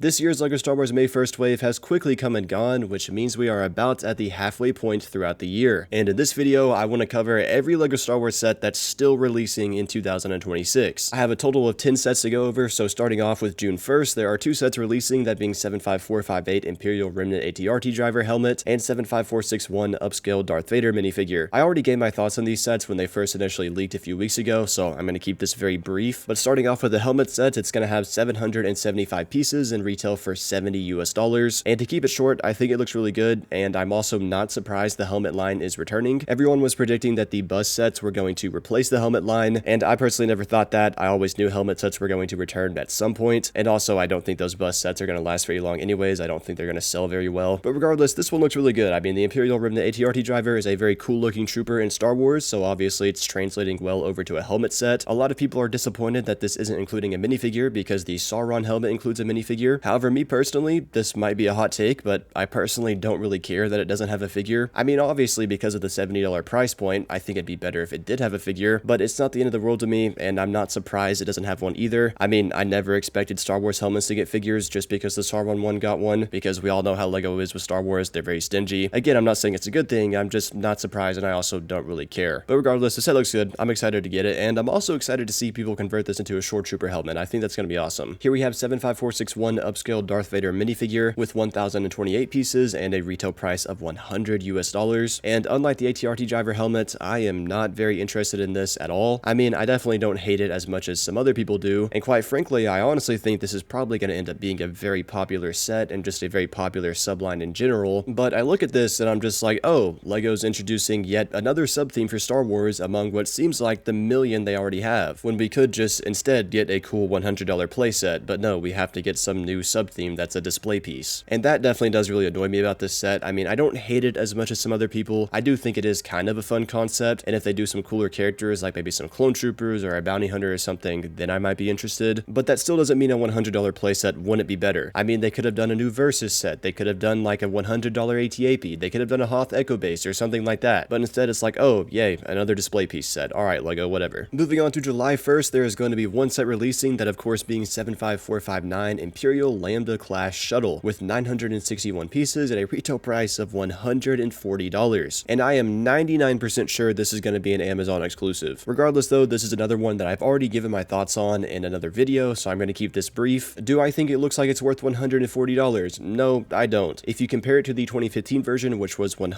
This year's LEGO Star Wars May 1st wave has quickly come and gone, which means we are about at the halfway point throughout the year. And in this video, I want to cover every LEGO Star Wars set that's still releasing in 2026. I have a total of 10 sets to go over, so starting off with June 1st, there are 2 sets releasing, that being 75458 Imperial Remnant AT-RT Driver Helmet and 75461 Upscale Darth Vader minifigure. I already gave my thoughts on these sets when they first initially leaked a few weeks ago, so I'm going to keep this very brief. But starting off with the helmet set, it's going to have 775 pieces and retail for $70 US. And to keep it short, I think it looks really good, and I'm also not surprised the helmet line is returning. Everyone was predicting that the bus sets were going to replace the helmet line, and I personally never thought that. I always knew helmet sets were going to return at some point, and also I don't think those bus sets are going to last very long anyways. I don't think they're going to sell very well. But regardless, this one looks really good. I mean, the Imperial Remnant AT-RT Driver is a very cool looking trooper in Star Wars, so obviously it's translating well over to a helmet set. A lot of people are disappointed that this isn't including a minifigure because the Sauron helmet includes a minifigure. However, me personally, this might be a hot take, but I personally don't really care that it doesn't have a figure. I mean, obviously because of the $70 price point, I think it'd be better if it did have a figure, but it's not the end of the world to me, and I'm not surprised it doesn't have one either. I mean, I never expected Star Wars helmets to get figures just because the Sauron one got one, because we all know how LEGO is with Star Wars. They're very stingy. Again, I'm not saying it's a good thing, I'm just not surprised, and I also don't really care. But regardless, the set looks good. I'm excited to get it, and I'm also excited to see people convert this into a Shore Trooper helmet. I think that's going to be awesome. Here we have 75461 Upscale Darth Vader minifigure with 1,028 pieces and a retail price of $100 US. And unlike the AT-RT Driver helmet, I am not very interested in this at all. I mean, I definitely don't hate it as much as some other people do, and quite frankly, I honestly think this is probably going to end up being a very popular set and just a very popular subline in general. But I look at this and I'm just like, oh, LEGO's introducing yet another sub-theme for Star Wars among what seems like the million they already have, when we could just instead get a cool $100 playset. But no, we have to get some new sub-theme that's a display piece. And that definitely does really annoy me about this set. I mean, I don't hate it as much as some other people. I do think it is kind of a fun concept, and if they do some cooler characters, like maybe some clone troopers or a bounty hunter or something, then I might be interested. But that still doesn't mean a $100 playset wouldn't be better. I mean, they could have done a new Versus set. They could have done like a $100 AT-AP. They could have done a Hoth Echo Base or something like that. But instead, it's like, oh, yay, another display piece set. Alright, LEGO, whatever. Moving on to July 1st, there is going to be one set releasing, that of course being 75459 Imperial Lambda Class Shuttle with 961 pieces at a retail price of $140. And I am 99% sure this is going to be an Amazon exclusive. Regardless though, this is another one that I've already given my thoughts on in another video, so I'm going to keep this brief. Do I think it looks like it's worth $140? No, I don't. If you compare it to the 2015 version, which was $100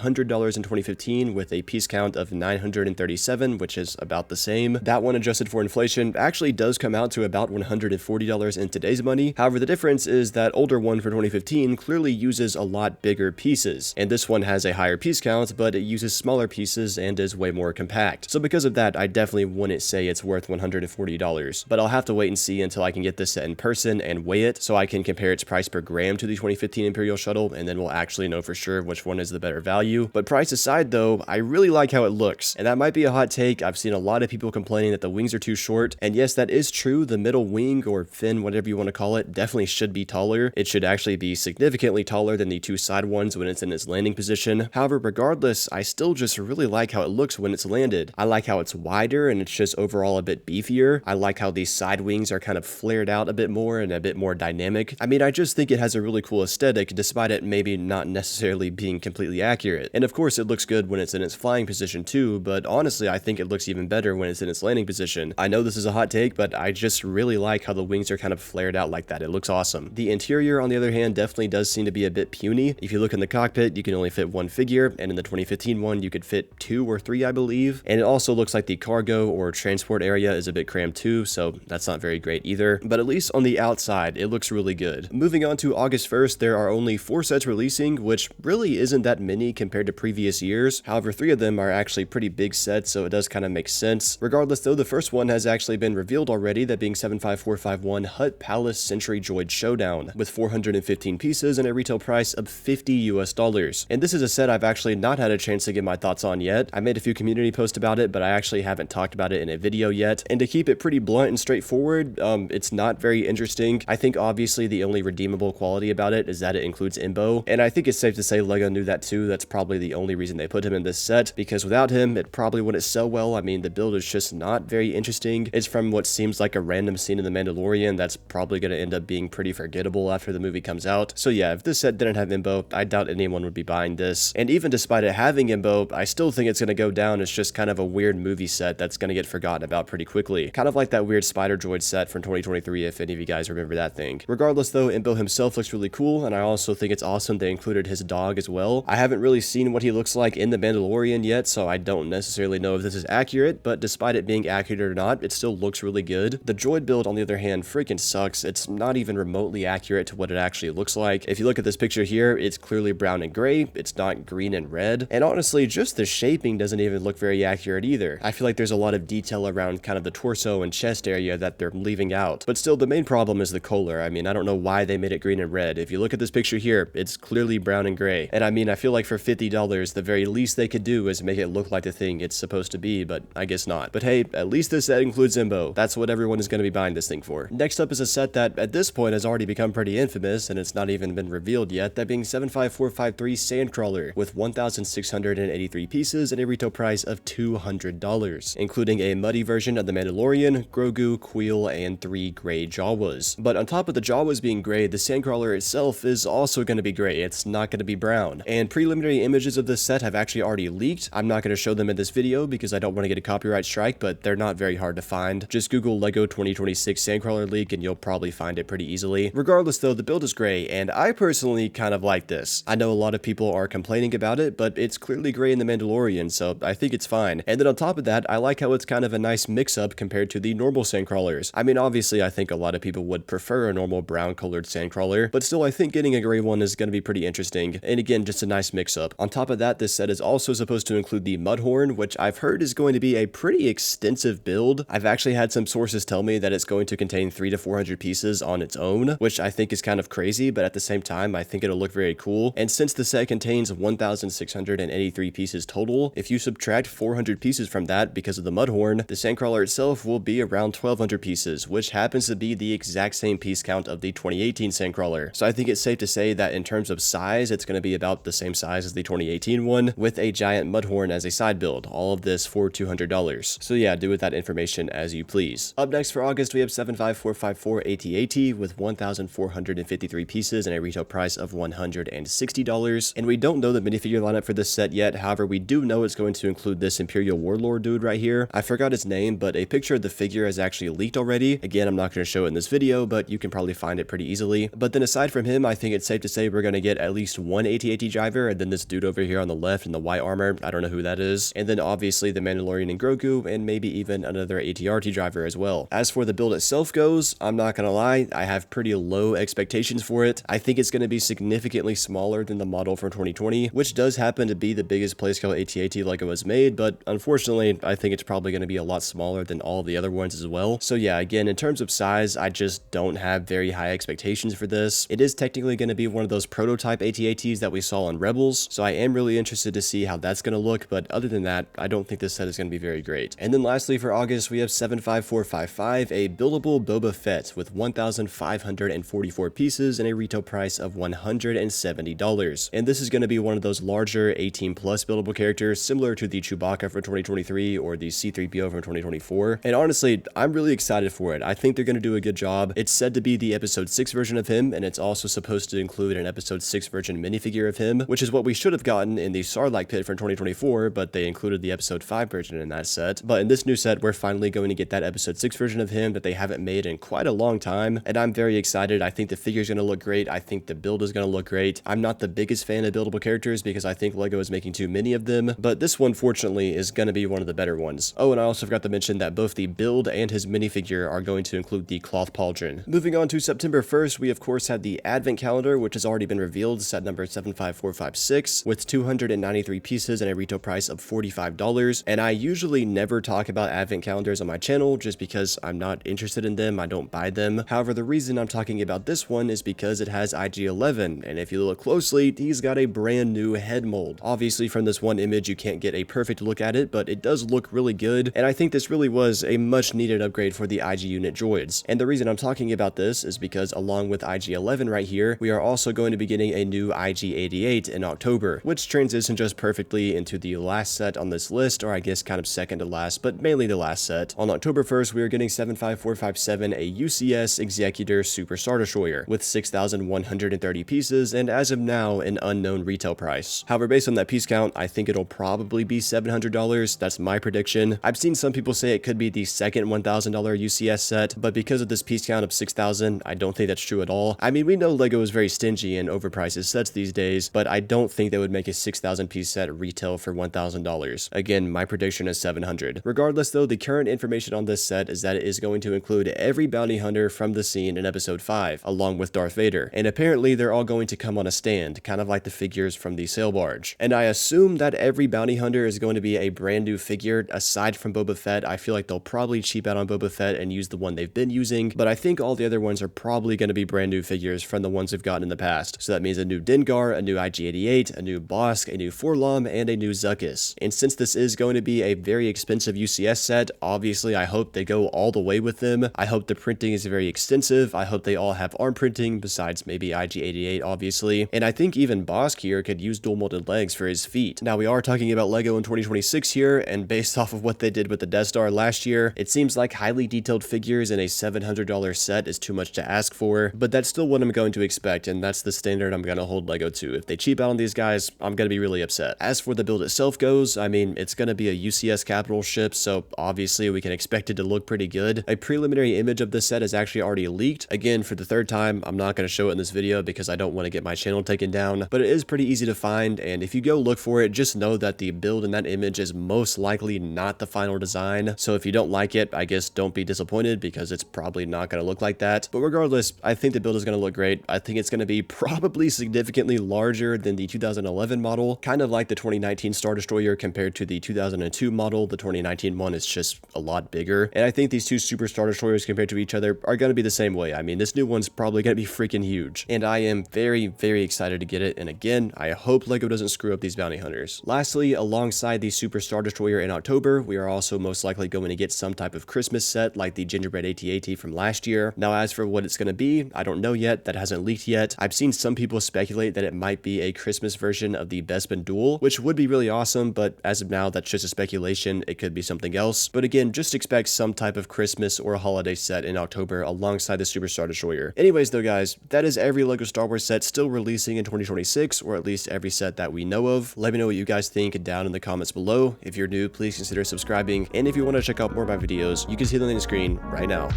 in 2015 with a piece count of 937, which is about the same, that one adjusted for inflation actually does come out to about $140 in today's money. However, the difference is that older one for 2015 clearly uses a lot bigger pieces, and this one has a higher piece count, but it uses smaller pieces and is way more compact. So because of that, I definitely wouldn't say it's worth $140, but I'll have to wait and see until I can get this set in person and weigh it, so I can compare its price per gram to the 2015 Imperial Shuttle, and then we'll actually know for sure which one is the better value. But price aside though, I really like how it looks, and that might be a hot take. I've seen a lot of people complaining that the wings are too short, and yes, that is true. The middle wing, or fin, whatever you want to call it, definitely should be taller. It should actually be significantly taller than the 2 side ones when it's in its landing position. However, regardless, I still just really like how it looks when it's landed. I like how it's wider and it's just overall a bit beefier. I like how these side wings are kind of flared out a bit more and a bit more dynamic. I mean, I just think it has a really cool aesthetic, despite it maybe not necessarily being completely accurate. And of course, it looks good when it's in its flying position too, but honestly, I think it looks even better when it's in its landing position. I know this is a hot take, but I just really like how the wings are kind of flared out like that. It looks awesome. The interior, on the other hand, definitely does seem to be a bit puny. If you look in the cockpit, you can only fit one figure, and in the 2015 one, you could fit 2 or 3, I believe. And it also looks like the cargo or transport area is a bit cramped too, so that's not very great either. But at least on the outside, it looks really good. Moving on to August 1st, there are only 4 sets releasing, which really isn't that many compared to previous years. However, 3 of them are actually pretty big sets, so it does kind of make sense. Regardless though, the first one has actually been revealed already, that being 75451 Hutt Palace Century Droid Showdown with 415 pieces and a retail price of $50 US. And this is a set I've actually not had a chance to get my thoughts on yet. I made a few community posts about it, but I actually haven't talked about it in a video yet. And to keep it pretty blunt and straightforward, it's not very interesting. I think obviously the only redeemable quality about it is that it includes Embo, and I think it's safe to say LEGO knew that too. That's probably the only reason they put him in this set, because without him, it probably wouldn't sell well. I mean, the build is just not very interesting. It's from what seems like a random scene in The Mandalorian that's probably going to end up being pretty pretty forgettable after the movie comes out. So yeah, if this set didn't have Imbo, I doubt anyone would be buying this. And even despite it having Imbo, I still think it's going to go down as just kind of a weird movie set that's going to get forgotten about pretty quickly. Kind of like that weird Spider-Droid set from 2023, if any of you guys remember that thing. Regardless though, Imbo himself looks really cool, and I also think it's awesome they included his dog as well. I haven't really seen what he looks like in The Mandalorian yet, so I don't necessarily know if this is accurate, but despite it being accurate or not, it still looks really good. The droid build, on the other hand, freaking sucks. It's not even remotely accurate to what it actually looks like. If you look at this picture here, it's clearly brown and gray, it's not green and red, and honestly, just the shaping doesn't even look very accurate either. I feel like there's a lot of detail around kind of the torso and chest area that they're leaving out. But still, the main problem is the color. I mean, I don't know why they made it green and red. If you look at this picture here, it's clearly brown and gray. And I mean, I feel like for $50, the very least they could do is make it look like the thing it's supposed to be, but I guess not. But hey, at least this set includes Imbo. That's what everyone is going to be buying this thing for. Next up is a set that at this point has already become pretty infamous, and it's not even been revealed yet, that being 75453 Sandcrawler with 1,683 pieces and a retail price of $200, including a muddy version of the Mandalorian, Grogu, Queel, and 3 gray Jawas. But on top of the Jawas being gray, the Sandcrawler itself is also going to be gray. It's not going to be brown. And preliminary images of this set have actually already leaked. I'm not going to show them in this video because I don't want to get a copyright strike, but they're not very hard to find. Just Google LEGO 2026 Sandcrawler leak and you'll probably find it pretty easily. Regardless though, the build is gray, and I personally kind of like this. I know a lot of people are complaining about it, but it's clearly gray in the Mandalorian, so I think it's fine. And then on top of that, I like how it's kind of a nice mix-up compared to the normal Sandcrawlers. I mean, obviously, I think a lot of people would prefer a normal brown-colored Sandcrawler, but still, I think getting a gray one is going to be pretty interesting. And again, just a nice mix-up. On top of that, this set is also supposed to include the Mudhorn, which I've heard is going to be a pretty extensive build. I've actually had some sources tell me that it's going to contain 300 to 400 pieces on its own, which I think is kind of crazy, but at the same time, I think it'll look very cool. And since the set contains 1,683 pieces total, if you subtract 400 pieces from that because of the Mudhorn, the Sandcrawler itself will be around 1,200 pieces, which happens to be the exact same piece count of the 2018 Sandcrawler. So I think it's safe to say that in terms of size, it's going to be about the same size as the 2018 one, with a giant Mudhorn as a side build. All of this for $200. So yeah, do with that information as you please. Up next for August, we have 75454 AT-AT with 1,453 pieces and a retail price of $160. And we don't know the minifigure lineup for this set yet. However, we do know it's going to include this Imperial Warlord dude right here. I forgot his name, but a picture of the figure has actually leaked already. Again, I'm not going to show it in this video, but you can probably find it pretty easily. But then aside from him, I think it's safe to say we're going to get at least one AT-AT driver, and then this dude over here on the left in the white armor, I don't know who that is. And then obviously the Mandalorian and Grogu, and maybe even another AT-RT driver as well. As for the build itself goes, I'm not going to lie, I have pretty low expectations for it. I think it's going to be significantly smaller than the model from 2020, which does happen to be the biggest playscale AT-AT LEGO has made, but unfortunately, I think it's probably going to be a lot smaller than all of the other ones as well. So yeah, again, in terms of size, I just don't have very high expectations for this. It is technically going to be one of those prototype AT-ATs that we saw on Rebels, so I am really interested to see how that's going to look, but other than that, I don't think this set is going to be very great. And then lastly for August, we have 75455, a buildable Boba Fett with 1,544 pieces and a retail price of $170. And this is going to be one of those larger 18 plus buildable characters, similar to the Chewbacca from 2023 or the C-3PO from 2024. And honestly, I'm really excited for it. I think they're going to do a good job. It's said to be the episode 6 version of him, and it's also supposed to include an episode 6 version minifigure of him, which is what we should have gotten in the Sarlacc pit from 2024, but they included the episode 5 version in that set. But in this new set, we're finally going to get that episode 6 version of him that they haven't made in quite a long time, and I'm very excited. I think the figure's going to look great. I think the build is going to look great. I'm not the biggest fan of buildable characters because I think LEGO is making too many of them, but this one fortunately is going to be one of the better ones. Oh, and I also forgot to mention that both the build and his minifigure are going to include the cloth pauldron. Moving on to September 1st, we of course had the advent calendar, which has already been revealed, set number 75456, with 293 pieces and a retail price of $45. And I usually never talk about advent calendars on my channel just because I'm not interested in them. I don't buy them. However, the reason I'm talking about this one is because it has IG-11, and if you look closely, he's got a brand new head mold. Obviously, from this one image, you can't get a perfect look at it, but it does look really good, and I think this really was a much needed upgrade for the IG unit droids. And the reason I'm talking about this is because along with IG-11 right here, we are also going to be getting a new IG-88 in October, which transitions just perfectly into the last set on this list, or I guess kind of second to last, but mainly the last set. On October 1st, we are getting 75457, a UCS Executor Super Super Star Destroyer, with 6,130 pieces, and as of now, an unknown retail price. However, based on that piece count, I think it'll probably be $700. That's my prediction. I've seen some people say it could be the second $1,000 UCS set, but because of this piece count of 6,000, I don't think that's true at all. I mean, we know LEGO is very stingy and overprices sets these days, but I don't think they would make a 6,000 piece set retail for $1,000. Again, my prediction is 700. Regardless though, the current information on this set is that it is going to include every bounty hunter from the scene in episode 5, along with Darth Vader, and apparently they're all going to come on a stand, kind of like the figures from the sail barge. And I assume that every bounty hunter is going to be a brand new figure. Aside from Boba Fett, I feel like they'll probably cheap out on Boba Fett and use the one they've been using, but I think all the other ones are probably going to be brand new figures from the ones we've gotten in the past. So that means a new Dengar, a new IG-88, a new Bossk, a new 4-LOM, and a new Zuckuss. And since this is going to be a very expensive UCS set, obviously I hope they go all the way with them. I hope the printing is very extensive. I hope they all have arm printing, besides maybe IG-88 obviously. And I think even Bossk here could use dual molded legs for his feet. Now we are talking about LEGO in 2026 here, and based off of what they did with the Death Star last year, it seems like highly detailed figures in a $700 set is too much to ask for, but that's still what I'm going to expect, and that's the standard I'm going to hold LEGO to. If they cheap out on these guys, I'm going to be really upset. As for the build itself goes, I mean, it's going to be a UCS capital ship, so obviously we can expect it to look pretty good. A preliminary image of this set is actually already leaked. Again, for the third time, I'm not going to show it in this video because I don't want to get my channel taken down, but it is pretty easy to find, and if you go look for it, just know that the build in that image is most likely not the final design. So if you don't like it, I guess don't be disappointed because it's probably not going to look like that. But regardless, I think the build is going to look great. I think it's going to be probably significantly larger than the 2011 model, kind of like the 2019 Star Destroyer compared to the 2002 model. The 2019 one is just a lot bigger, and I think these two Super Star Destroyers compared to each other are going to be the same way. I mean, this new one's probably going to be freaking huge, and I am very, very excited to get it. And again, I hope LEGO doesn't screw up these bounty hunters. Lastly, alongside the Super Star Destroyer in October, we are also most likely going to get some type of Christmas set like the Gingerbread AT-AT from last year. Now, as for what it's going to be, I don't know yet. That hasn't leaked yet. I've seen some people speculate that it might be a Christmas version of the Bespin Duel, which would be really awesome, but as of now, that's just a speculation. It could be something else. But again, just expect some type of Christmas or a holiday set in October alongside the Super Star Destroyer. Anyways though guys, that is every LEGO Star Wars set still releasing in 2026, or at least every set that we know of. Let me know what you guys think down in the comments below. If you're new, please consider subscribing, and if you want to check out more of my videos, you can see them on the screen right now.